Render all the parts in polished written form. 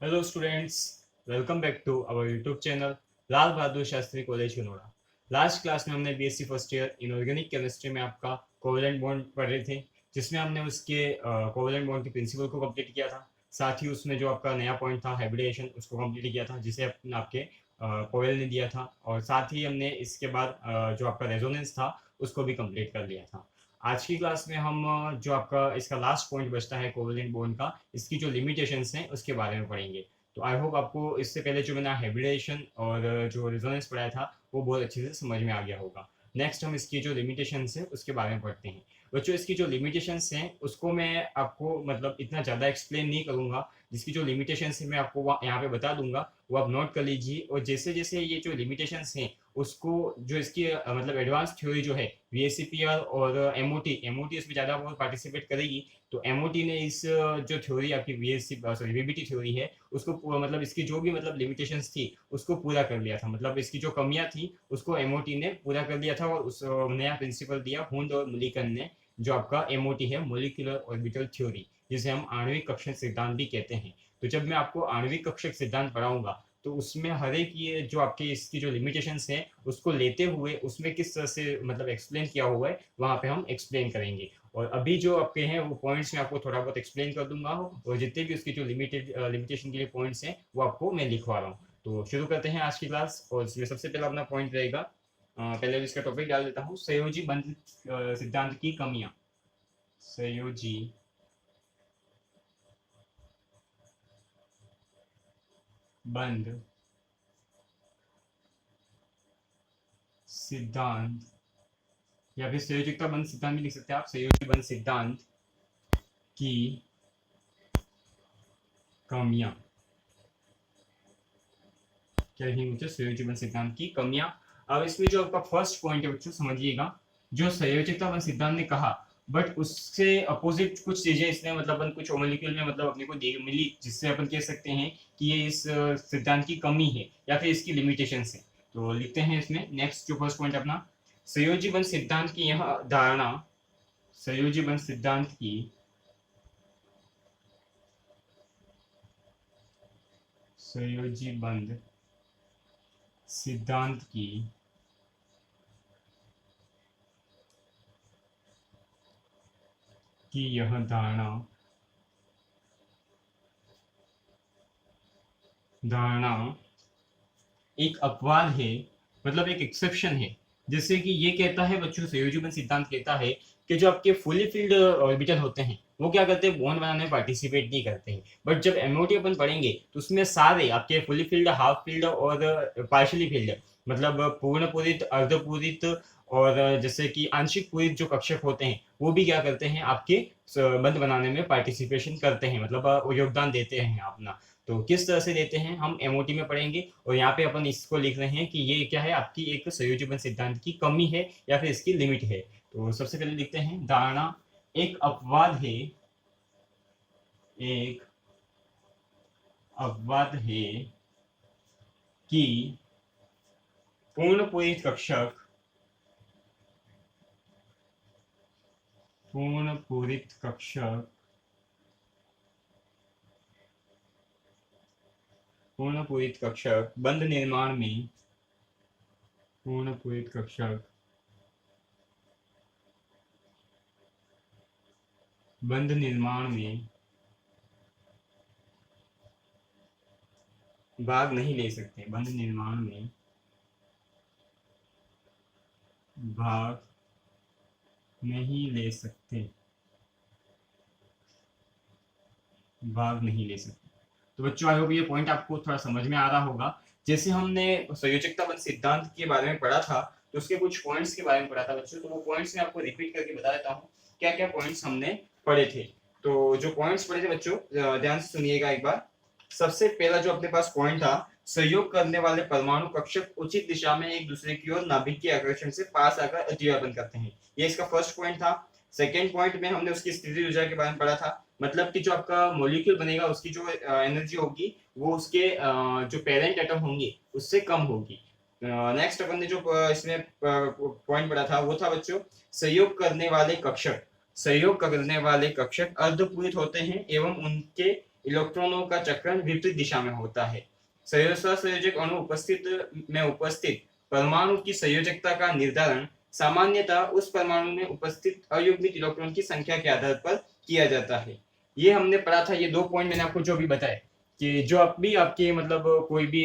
Hello students, welcome back to our YouTube channel Lal Bahadur Shastri college Noida. Last class में हमने BSc first year inorganic chemistry में आपका covalent bond पढ़े थे, जिसमें हमने उसके कोवेलेंट बॉन्ड के प्रिंसिपल को कंप्लीट किया था। साथ ही उसमें जो आपका नया पॉइंट था हाइब्रिडेशन, उसको कंप्लीट किया था, जिसे आपके कोवेल ने दिया था। और साथ ही हमने इसके बाद जो आपका रेजोनेंस था उसको भी कंप्लीट कर लिया था। आज की क्लास में हम जो आपका इसका लास्ट पॉइंट बचता है कोवेलेंट बॉन्ड का, इसकी जो लिमिटेशंस हैं उसके बारे में पढ़ेंगे। तो आई होप आपको इससे पहले जो मैंने हाइब्रिडेशन और जो रेजोनेंस पढ़ाया था वो बहुत अच्छे से समझ में आ गया होगा। नेक्स्ट हम इसकी जो लिमिटेशंस है उसके बारे में पढ़ते हैं। बच्चों, इसकी जो लिमिटेशंस हैं उसको मैं आपको मतलब इतना ज़्यादा एक्सप्लेन नहीं करूँगा। जिसकी जो लिमिटेशंस है मैं आपको यहाँ पे बता दूंगा, वो आप नोट कर लीजिए। और जैसे जैसे ये जो लिमिटेशंस हैं उसको जो इसकी मतलब एडवांस थ्योरी जो है वीएससीपीआर और एमओटी एमओटी इसमें ज़्यादा वो पार्टिसिपेट करेगी। तो एमओटी ने इस जो थ्योरी आपकी वीएससी सॉरी वीबीटी थ्योरी है उसको मतलब इसकी जो भी मतलब लिमिटेशंस थी उसको पूरा कर लिया था। मतलब इसकी जो कमियां थी उसको एमओटी ने पूरा कर लिया था। और उस नया प्रिंसिपल दिया हुंड और मुलिकन ने, जो आपका एमओटी है, मोलिकुलर ऑर्बिटल थ्योरी, जिसे हम आणविक कक्षक सिद्धांत भी कहते हैं। तो जब मैं आपको आणविक कक्षक सिद्धांत पढ़ाऊंगा तो उसमें हर एक ये जो आपके इसकी जो लिमिटेशंस हैं उसको लेते हुए उसमें किस तरह से मतलब एक्सप्लेन किया हुआ है वहां पे हम एक्सप्लेन करेंगे। और अभी जो आपके हैं वो पॉइंट्स मैं आपको थोड़ा बहुत एक्सप्लेन कर दूंगा, और जितने भी उसके जो लिमिटेशन के लिए पॉइंट्स हैं वो आपको मैं लिखवा रहा हूँ। तो शुरू करते हैं आज की क्लास। और इसमें सबसे पहला अपना पॉइंट रहेगा, पहले इसका टॉपिक डाल देता हूँ, संयोजी बंध सिद्धांत की कमियां। संयोजी बंध सिद्धांत, या फिर संयोजकता बंध सिद्धांत भी लिख सकते हैं आप, संयोजी बंध सिद्धांत की कमियां। क्या लिखेंगे बच्चों? संयोजी बंध सिद्धांत की कमियां। अब इसमें जो आपका फर्स्ट पॉइंट है बच्चों समझिएगा, जो संयोजकता बंध सिद्धांत ने कहा, बट उससे अपोजिट कुछ चीजें इसने मतलब अपन कुछ मॉलिक्यूल में मतलब अपने को मिली, जिससे अपन कह सकते हैं कि ये इस सिद्धांत की कमी है या फिर इसकी लिमिटेशन है। तो लिखते हैं इसमें नेक्स्ट जो फर्स्ट पॉइंट अपना, संयोजी बंध सिद्धांत की यह धारणा, संयोजी बंध सिद्धांत की संयोजी बंध सिद्धांत की यह धारणा एक अपवाद है, मतलब एक एक्सेप्शन है। जैसे कि ये कहता है बच्चों, संयोजन सिद्धांत कहता है कि जो आपके फुली फील्ड ऑर्बिटल होते हैं वो क्या करते हैं, बॉन्ड बनाने में पार्टिसिपेट नहीं करते हैं। बट जब एमओटी अपन पढ़ेंगे तो उसमें सारे आपके फुली फील्ड, हाफ फील्ड और पार्शली फील्ड, मतलब पूर्ण पूरित, अर्धपूरित और जैसे कि आंशिक पूरित जो कक्षक होते हैं वो भी क्या करते हैं, आपके बंध बनाने में पार्टिसिपेशन करते हैं, मतलब योगदान देते हैं अपना। तो किस तरह से देते हैं हम एमओटी में पढ़ेंगे। और यहाँ पे अपन इसको लिख रहे हैं कि ये क्या है, आपकी एक संयोजन सिद्धांत की कमी है या फिर इसकी लिमिट है। तो सबसे पहले लिखते हैं, धारणा एक अपवाद है, एक अपवाद है कि पूर्ण पूरित कक्षक, पूर्ण पूरित कक्षक, पूर्ण पूरित कक्षक बंध निर्माण में, पूर्ण पूरित कक्षक बंध निर्माण में भाग नहीं ले सकते, बंध निर्माण में भाग नहीं ले सकते, भाग नहीं ले सकते। तो बच्चों आई होप ये पॉइंट आपको थोड़ा समझ में आ रहा होगा। जैसे हमने संयोजकता बंध सिद्धांत के बारे में पढ़ा था तो उसके कुछ पॉइंट्स के बारे में पढ़ा था बच्चों, तो वो पॉइंट्स मैं आपको रिपीट करके बता देता हूँ क्या क्या पॉइंट्स हमने पढ़े थे। तो जो पॉइंट्स पढ़े थे बच्चों, ध्यान से सुनिएगा एक बार। सबसे पहला जो अपने पास पॉइंट था, सहयोग करने वाले परमाणु कक्षक उचित दिशा में एक दूसरे की ओर नाभिक के आकर्षण से पास आकर अजीवापन करते हैं, ये इसका फर्स्ट पॉइंट था। सेकेंड पॉइंट में हमने उसकी स्थिति ऊर्जा के बारे में पढ़ा था, मतलब कि जो आपका मॉलिक्यूल बनेगा उसकी जो एनर्जी होगी वो उसके जो पेरेंट एटम होंगे उससे कम होगी। नेक्स्ट अपन ने जो इसमें पॉइंट पढ़ा था वो था बच्चों, सहयोग करने वाले कक्षक, सहयोग करने वाले कक्षक अर्धपूरित होते हैं एवं उनके इलेक्ट्रॉनों का चक्रण विपरीत दिशा में होता है। सहसंयोजक अणु उपस्थित परमाणु की संयोजकता का निर्धारण सामान्यतः उस परमाणु में उपस्थित अयुग्मित इलेक्ट्रॉन की संख्या के आधार पर किया जाता है। ये हमने पढ़ा था, ये 2 पॉइंट मैंने आपको जो भी बताए कि जो अब भी आपके मतलब कोई भी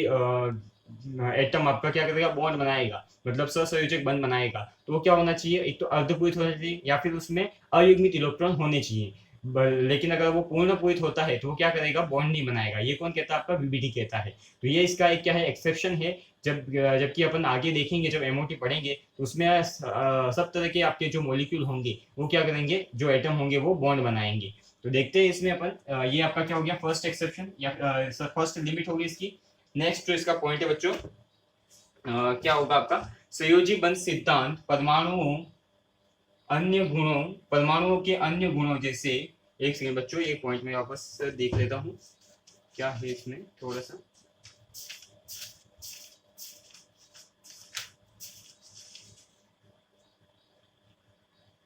एटम आपका क्या करेगा, बॉन्ड बनाएगा, मतलब सहसंयोजक बंध बनाएगा, तो वो क्या होना चाहिए, एक तो अर्धपूरित होना चाहिए या फिर उसमें अयुग्मित इलेक्ट्रॉन होने चाहिए। लेकिन अगर वो पूर्ण पूरित होता है तो वो क्या करेगा, बॉन्ड नहीं बनाएगा। ये कौन कहता है, आपका वीबीडी कहता है। तो ये इसका एक क्या है, एक्सेप्शन है। जबकि अपन आगे देखेंगे, जब एमओटी पढ़ेंगे तो उसमें सब तरह के आपके जो मॉलिक्यूल होंगे वो क्या करेंगे, जो एटम होंगे वो बॉन्ड बनाएंगे। तो देखते हैं इसमें अपन ये आपका क्या हो गया, फर्स्ट एक्सेप्शन या फर्स्ट लिमिट होगी इसकी। नेक्स्ट जो इसका पॉइंट है बच्चों, क्या होगा आपका, संयोजी बंध सिद्धांत परमाणुओं के अन्य गुणों जैसे, एक सेकंड बच्चों, ये पॉइंट में वापस देख लेता हूँ क्या है इसमें थोड़ा सा।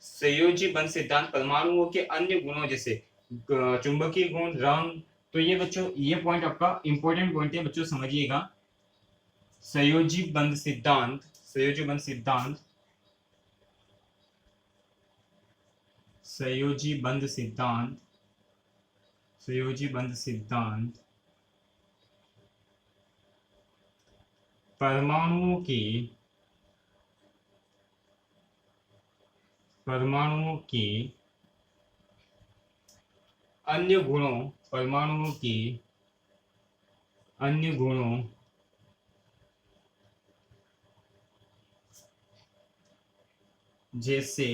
संयोजी बंध सिद्धांत परमाणुओं के अन्य गुणों जैसे चुंबकीय गुण, रंग। तो ये बच्चों, ये पॉइंट आपका इंपॉर्टेंट पॉइंट है बच्चों, समझिएगा। संयोजी बंध सिद्धांत, संयोजी बंध सिद्धांत, संयोजी बंध सिद्धांत, संयोजी बंध सिद्धांत परमाणुओं के अन्य गुणों, परमाणुओं के अन्य गुणों जैसे,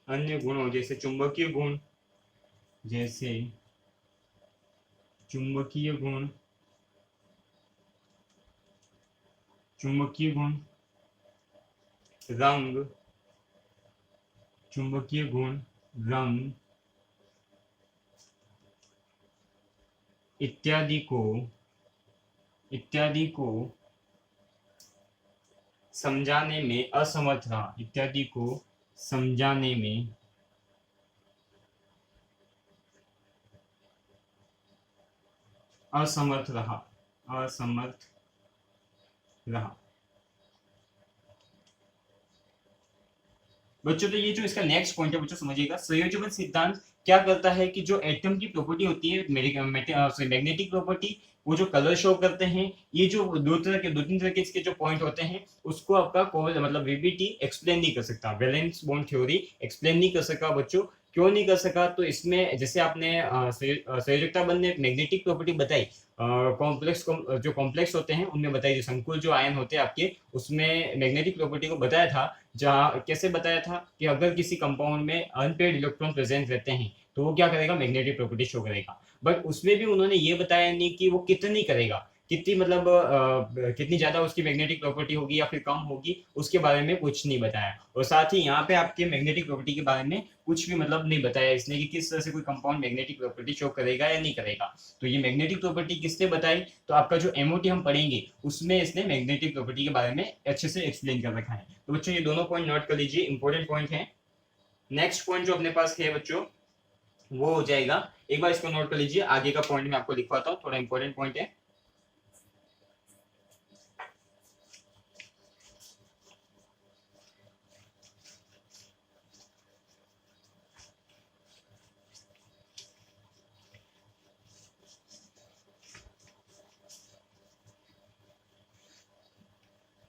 अन्य गुणों जैसे चुंबकीय गुण, जैसे चुंबकीय गुण, चुंबकीय गुण, रंग, चुंबकीय गुण, रंग इत्यादि को समझाने में असमर्थ रहा, इत्यादि को समझाने में असमर्थ रहा, असमर्थ रहा। बच्चों तो ये जो इसका नेक्स्ट पॉइंट है बच्चों, समझिएगा। संयोजी बंध सिद्धांत क्या करता है कि जो एटम की प्रॉपर्टी होती है, मैग्नेटिक प्रॉपर्टी, वो जो कलर शो करते हैं, ये जो दो तीन तरह के इसके जो पॉइंट होते हैं, उसको आपका मतलब वीबीटी एक्सप्लेन नहीं कर सकता, वैलेंस बॉन्ड थ्योरी एक्सप्लेन नहीं कर सका बच्चों। क्यों नहीं कर सका, तो इसमें जैसे आपने संयोजकता बंध ने मैग्नेटिक प्रॉपर्टी बताई, कॉम्प्लेक्स जो कॉम्प्लेक्स होते हैं उनमें बताई, जो संकुल जो आयन होते हैं आपके, उसमें मैग्नेटिक प्रॉपर्टी को बताया था। जहाँ कैसे बताया था कि अगर किसी कंपाउंड में अनपेयर्ड इलेक्ट्रॉन प्रेजेंट रहते हैं तो वो क्या करेगा, मैग्नेटिक प्रॉपर्टी शो करेगा। बट उसमें भी उन्होंने ये बताया नहीं कि वो कितनी करेगा, कितनी मतलब कितनी ज्यादा उसकी मैग्नेटिक प्रॉपर्टी होगी या फिर कम होगी, उसके बारे में कुछ नहीं बताया। और साथ ही यहाँ पे आपके मैग्नेटिक प्रॉपर्टी के बारे में कुछ भी मतलब नहीं बताया इसने कि किस तरह से कोई कंपाउंड मैग्नेटिक प्रॉपर्टी शो करेगा या नहीं करेगा। तो ये मैग्नेटिक प्रॉपर्टी किसने बताई, तो आपका जो एमओटी हम पढ़ेंगे उसमें इसने मैग्नेटिक प्रॉपर्टी के बारे में अच्छे से एक्सप्लेन कर रखा है। तो बच्चों ये दोनों पॉइंट नोट कर लीजिए, इंपॉर्टेंट पॉइंट है। नेक्स्ट पॉइंट जो अपने पास है बच्चों वो हो जाएगा, एक बार इसको नोट कर लीजिए, आगे का पॉइंट मैं आपको लिखवाता हूँ, थोड़ा इंपॉर्टेंट पॉइंट है।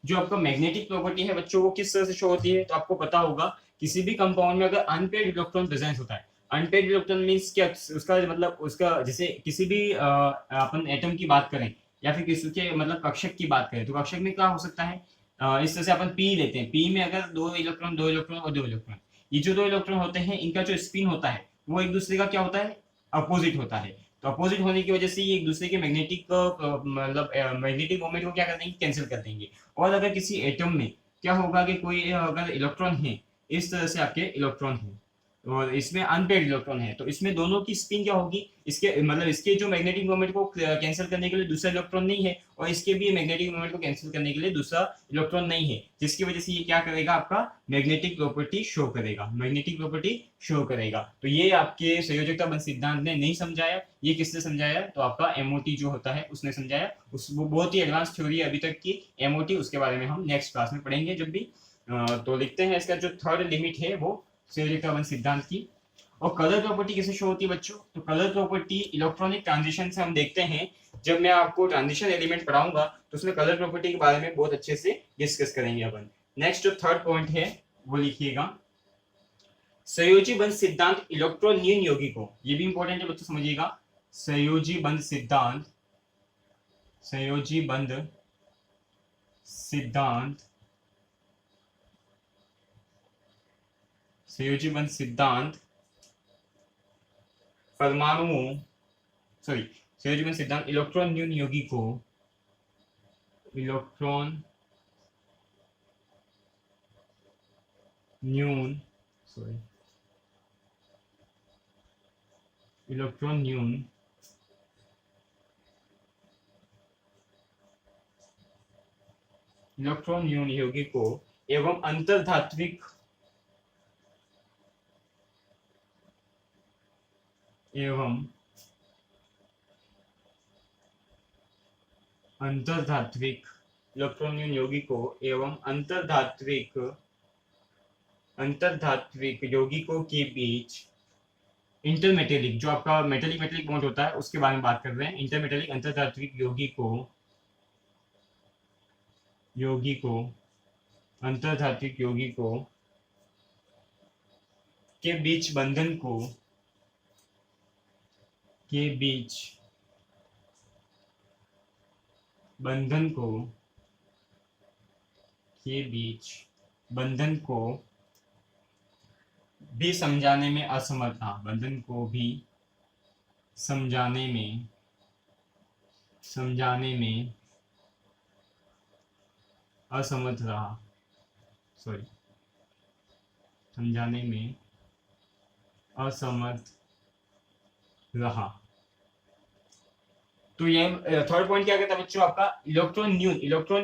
जो आपका मैग्नेटिक प्रॉपर्टी है बच्चों वो किस तरह से शो होती है, तो आपको पता होगा किसी भी कंपाउंड में अगर अनपेयर्ड इलेक्ट्रॉन प्रेजेंट होता है, अनपेयर्ड इलेक्ट्रॉन मींस क्या, उसका मतलब उसका जैसे किसी भी अपन एटम की बात करें या फिर किसी के मतलब कक्षक की बात करें, तो कक्षक में क्या हो सकता है, इस तरह से अपन पी लेते हैं, पी में अगर दो इलेक्ट्रॉन और दो इलेक्ट्रॉन, ये जो दो इलेक्ट्रॉन होते हैं इनका जो स्पिन होता है वो एक दूसरे का क्या होता है, अपोजिट होता है। तो अपोजिट होने की वजह से ये एक दूसरे के मैग्नेटिक मतलब मैग्नेटिक मोमेंट को क्या कर देंगे, कैंसिल कर देंगे। और अगर किसी एटम में क्या होगा कि कोई अगर इलेक्ट्रॉन है, इस तरह से आपके इलेक्ट्रॉन है, और इसमें अनपेड इलेक्ट्रॉन है, तो इसमें दोनों की स्पिन क्या होगी, इसके मतलब इसके जो मैग्नेटिक मोमेंट को कैंसिल करने के लिए दूसरा इलेक्ट्रॉन नहीं है, और इसके भी मैग्नेटिक मोमेंट को कैंसिल करने के लिए दूसरा इलेक्ट्रॉन नहीं है, जिसकी वजह से ये क्या करेगा, आपका मैग्नेटिक प्रॉपर्टी शो करेगा, मैग्नेटिक प्रॉपर्टी शो करेगा। तो ये आपके संयोजकता बंध सिद्धांत ने नहीं समझाया, ये किसने समझाया, तो आपका एमओटी जो होता है उसने समझाया। उस वो बहुत ही एडवांस थ्योरी है अभी तक की एमओटी, उसके बारे में हम नेक्स्ट क्लास में पढ़ेंगे जब भी। तो लिखते हैं इसका जो थर्ड लिमिट है वो संयोजकता बंध सिद्धांत की। और कलर प्रॉपर्टी कैसे शो होती है बच्चों, तो कलर प्रॉपर्टी इलेक्ट्रॉनिक ट्रांजिशन से हम देखते हैं, जब मैं आपको ट्रांजिशन एलिमेंट पढ़ाऊंगा तो उसमें कलर प्रॉपर्टी के बारे में बहुत अच्छे से डिस्कस करेंगे अपन। नेक्स्ट जो थर्ड पॉइंट है वो लिखिएगा, संयोजी बंध सिद्धांत इलेक्ट्रॉन न्यून यौगिकों, ये भी इंपॉर्टेंट है बच्चों, समझिएगा। संयोजी बंध सिद्धांत, संयोजी बंध सिद्धांत, संयोजी बंध सिद्धांत परमाणुओं, सॉरी, संयोजी बंध सिद्धांत इलेक्ट्रॉन न्यून यौगिकों, इलेक्ट्रॉन न्यून, सॉरी, इलेक्ट्रॉन न्यून इलेक्ट्रॉन न्यून यौगिकों एवं अंतर्धात्विक एवं अंतर्धात्विक इलेक्ट्रॉन न्यून यौगिकों एवं अंतर्धात्विक यौगिकों के बीच इंटरमेटेलिक, जो आपका मेटेलिक मेटेलिक बॉन्ड होता है उसके बारे में बात कर रहे हैं। इंटरमेटेलिक अंतर्धात्विक यौगिकों अंतर्धात्विक यौगिकों के बीच बंधन को के बीच बंधन को के बीच बंधन को भी समझाने में असमर्थ, बंधन को भी समझाने में असमर्थ रहा, सॉरी, समझाने में असमर्थ रहा। तो ये थर्ड पॉइंट क्या कहता है बच्चों, आपका इलेक्ट्रॉन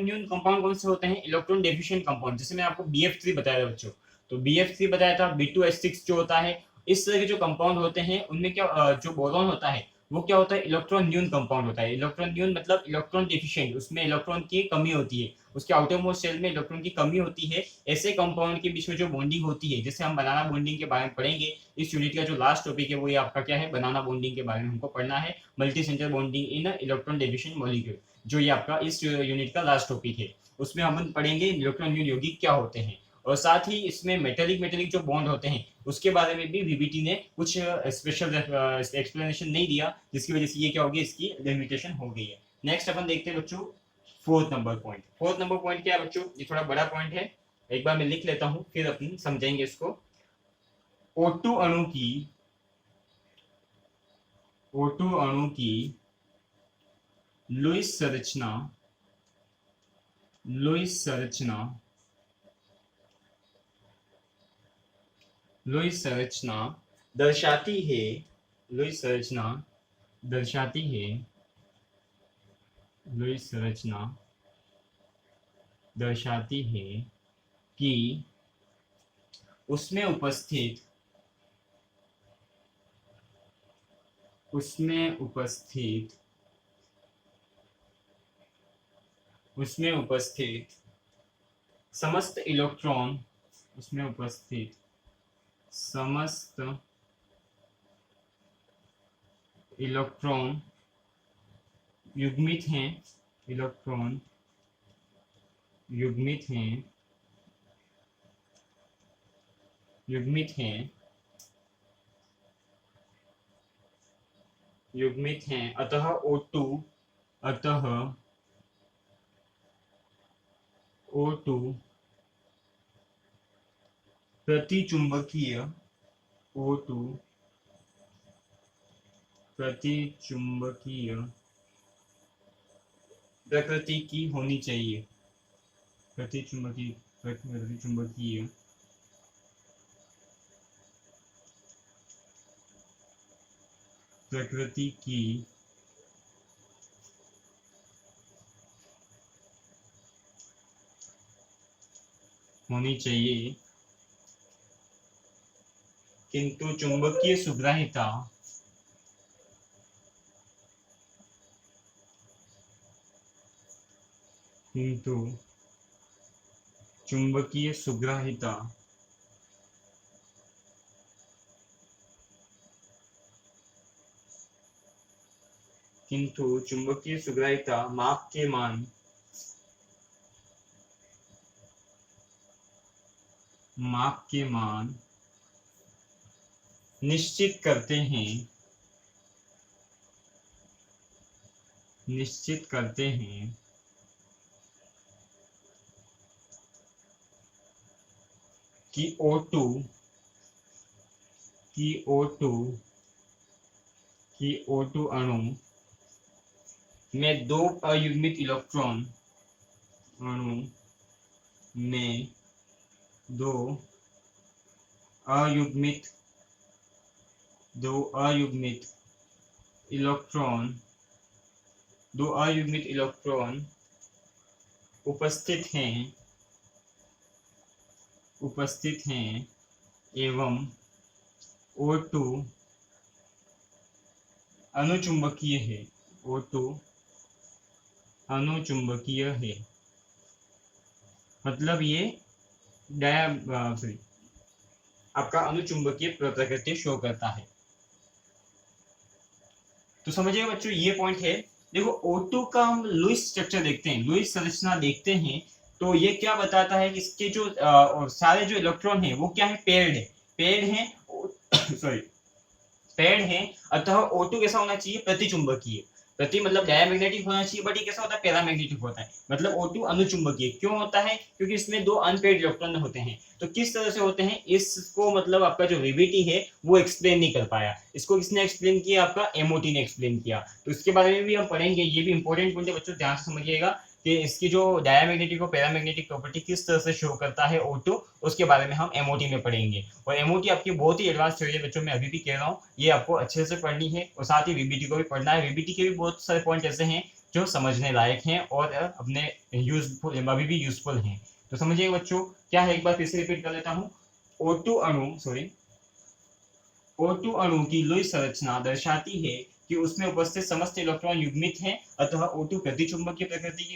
न्यून कंपाउंड कौन से होते हैं, इलेक्ट्रॉन डेफिशिएंट कंपाउंड, जैसे मैं आपको BF3 बताया था बच्चों, तो BF3 बताया था, B2H6 जो होता है, इस तरह के जो कंपाउंड होते हैं उनमें क्या जो बोरॉन होता है वो क्या होता है, इलेक्ट्रॉन न्यून कंपाउंड होता है। इलेक्ट्रॉन न्यून मतलब इलेक्ट्रॉन डेफिशिएंट, उसमें इलेक्ट्रॉन की कमी होती है, उसके आउटर मोस्ट शेल में इलेक्ट्रॉन की कमी होती है। ऐसे कंपाउंड के बीच में जो बॉन्डिंग होती है, जैसे हम बनाना बॉन्डिंग के बारे में पढ़ेंगे, इस यूनिट का जो लास्ट टॉपिक है वो ये आपका क्या है, बनाना बॉन्डिंग के बारे में हमको पढ़ना है, multi centre bonding in electron deficient molecule, जो ये आपका इस यूनिट का लास्ट टॉपिक है। उसमें हम पढ़ेंगे इलेक्ट्रॉन न्यून यौगिक क्या होते हैं, और साथ ही इसमें मेटेलिक मेटेलिक जो बॉन्ड होते हैं उसके बारे में भी VBT ने कुछ स्पेशल एक्सप्लेनेशन नहीं दिया, जिसकी वजह से ये क्या होगी, इसकी लिमिटेशन हो गई है। नेक्स्ट अपन देखते हैं बच्चों fourth number point. Fourth number point क्या है बच्चों, ये थोड़ा बड़ा पॉइंट है, एक बार मैं लिख लेता हूं फिर अपन समझेंगे इसको। O2 अणु की O2 अणु की लुईस संरचना लुईस संरचना दर्शाती है लुईस संरचना दर्शाती है कि उसमें उपस्थित समस्त इलेक्ट्रॉन युग्मित हैं इलेक्ट्रॉन युग्मित हैं अतः O2 प्रतिचुंबकीय प्रकृति की होनी चाहिए, प्रतिचुंबकीय प्रकृति की होनी चाहिए, किंतु चुंबकीय सुग्राहिता किंतु चुंबकीय सुग्राहिता किंतु चुंबकीय सुग्राहिता माप के मान निश्चित करते हैं कि O2 अणु में दो अयुग्मित इलेक्ट्रॉन दो अयुग्मित इलेक्ट्रॉन उपस्थित हैं एवं O2 अनुचुंबकीय है। मतलब ये आपका अनुचुंबकीय प्रकृति शो करता है। तो समझिए बच्चों, ये पॉइंट है। देखो O2 का हम लुईस स्ट्रक्चर देखते हैं, लुईस संरचना देखते हैं, तो ये क्या बताता है कि इसके जो सारे जो इलेक्ट्रॉन है वो क्या है, पेयर्ड है। अतः O2 कैसा होना चाहिए, प्रतिचुंबकीय। प्रति मतलब डायमैग्नेटिक होना चाहिए, बट ये कैसा होता है, पैरामैग्नेटिक होता है। मतलब O2 अनुचुंबकीय क्यों होता है, क्योंकि इसमें दो अनपेयर्ड इलेक्ट्रॉन होते हैं। तो किस तरह से होते हैं, इसको मतलब आपका जो VBT है वो एक्सप्लेन नहीं कर पाया। इसको किसने एक्सप्लेन किया, आपका MOT ने एक्सप्लेन किया। तो इसके बारे में भी हम पढ़ेंगे, ये भी इंपॉर्टेंट पॉइंट है बच्चों, ध्यान से समझिएगा कि इसकी जो डायमैग्नेटिक और पैरामैग्नेटिक प्रॉपर्टी किस तरह से शो करता है O2, उसके बारे में हम MOT में पढ़ेंगे। और MOT आपकी बहुत ही एडवांस थ्योरी है बच्चों, मैं अभी भी कह रहा हूँ, ये आपको अच्छे से पढ़नी है। और साथ ही VBT को भी पढ़ना है। VBT के भी बहुत सारे पॉइंट ऐसे हैं जो समझने लायक हैं और अपने यूजफुल, अभी भी यूजफुल हैं। तो समझिएगा बच्चों, क्या है, एक बार फिर से रिपीट कर लेता हूँ। O2 अणु की लुईस संरचना दर्शाती है कि उसमें उपस्थित समस्त इलेक्ट्रॉन युग्मित हैं, अतः O2 प्रतिचुंबकीय प्रकृति की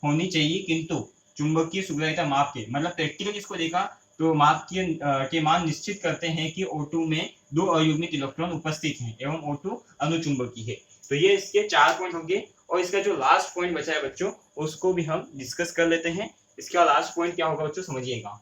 होनी चाहिए, किंतु चुंबकीय सुग्राहिता माप के, मतलब प्रैक्टिकल इसको देखा तो माप के मान निश्चित करते हैं कि O2 में दो अयुग्मित इलेक्ट्रॉन उपस्थित हैं एवं O2 अनुचुंबकीय है। तो ये इसके 4 पॉइंट होंगे। और इसका जो लास्ट पॉइंट बचा है बच्चों, उसको भी हम डिस्कस कर लेते हैं। इसका लास्ट पॉइंट क्या होगा बच्चों, समझिएगा।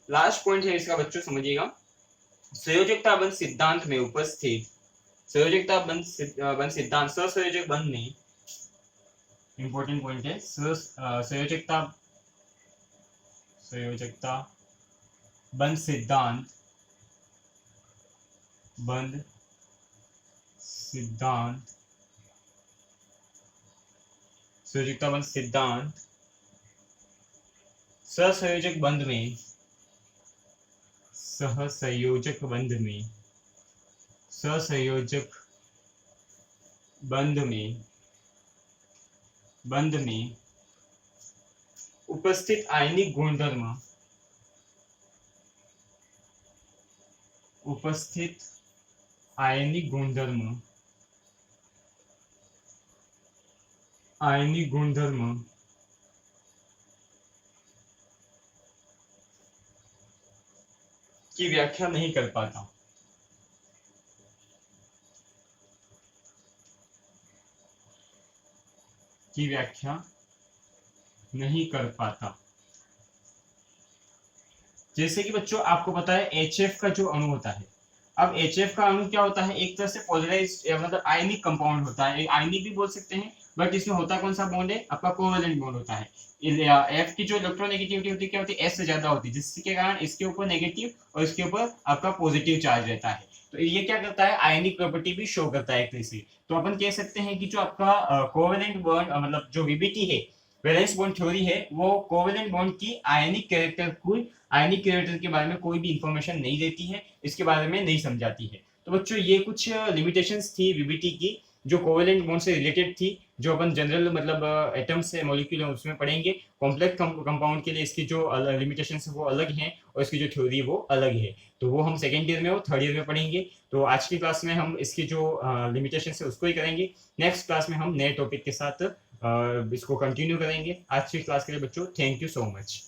लास्ट पॉइंट है इसका बच्चों, समझिएगा। संयोजकता बंध सिद्धांत में उपस्थित संयोजकता बंध सिद्धांत सहसंयोजक बंध में, इंपॉर्टेंट पॉइंट है, संयोजकता बंध सिद्धांत संयोजकता बंध सिद्धांत सहसंयोजक बंध में उपस्थित आयनिक गुणधर्म की व्याख्या नहीं कर पाता। जैसे कि बच्चों आपको पता है HF का जो अणु होता है, अब HF का अणु क्या होता है, एक तरह से पोलराइज्ड मतलब आयनिक कंपाउंड होता है, आयनिक भी बोल सकते हैं, बट इसमें होता कौन सा बॉन्ड है, आपका कोवेलेंट बॉन्ड होता है। F की जो इलेक्ट्रोनेगेटिविटी होती है क्या होती है, S से ज्यादा होती है, जिसके कारण इसके ऊपर नेगेटिव और इसके ऊपर आपका पॉजिटिव चार्ज रहता है। तो ये क्या करता है, आयनिक प्रॉपर्टी भी शो करता है एक तरह से। तो अपन कह सकते हैं कि जो आपका कोवेलेंट बॉन्ड मतलब जो VBT है, वैलेंस बॉन्ड थ्योरी है, वो कोवेलेंट बॉन्ड की आयनिक कैरेक्टर के बारे में कोई भी इंफॉर्मेशन नहीं देती है, इसके बारे में नहीं समझाती है। तो बच्चों ये कुछ लिमिटेशंस थी VBT की, जो कोवेलेंट बॉन्ड से रिलेटेड थी, जो अपन जनरल मतलब एटम्स से मॉलिक्यूल है उसमें पढ़ेंगे। कॉम्प्लेक्स कंपाउंड के लिए इसकी जो लिमिटेशंस है वो अलग हैं, और इसकी जो थ्योरी वो अलग है। तो वो हम सेकेंड ईयर में और थर्ड ईयर में पढ़ेंगे। तो आज की क्लास में हम इसकी जो लिमिटेशंस है उसको ही करेंगे। नेक्स्ट क्लास में हम नए टॉपिक के साथ इसको कंटिन्यू करेंगे। आज की क्लास के लिए बच्चों थैंक यू सो मच।